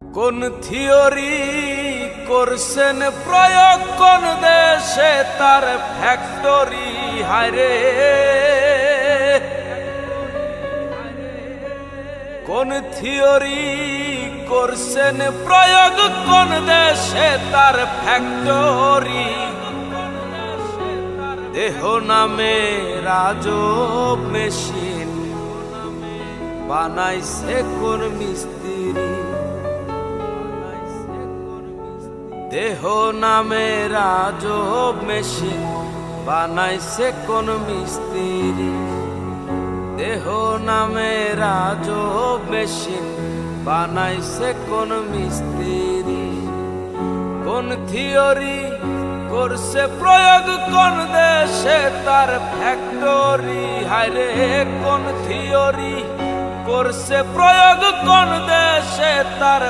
কোন থিওরি করছেন প্রয়োগ কোন দেশে তার ফ্যাক্টরি হায়রে। কোন থিওরি করছেন প্রয়োগ কোন দেশে তার ফ্যাক্টরি। দেহ নামে রাজব মেশিন বানাইছে কোন মিস্ত্রি। দেহ নামে রাজব মেশিন বানাইছে কোন মিস্ত্রি। দেহ নামে রাজব মেশিন বানাইছে কোন মিস্ত্রি। কোন থিওরি করছে প্রয়োগ কোন দেশে তার ফ্যাক্টরি হায়রে। কোন থিওরি করছে প্রয়োগ কোন দেশে তার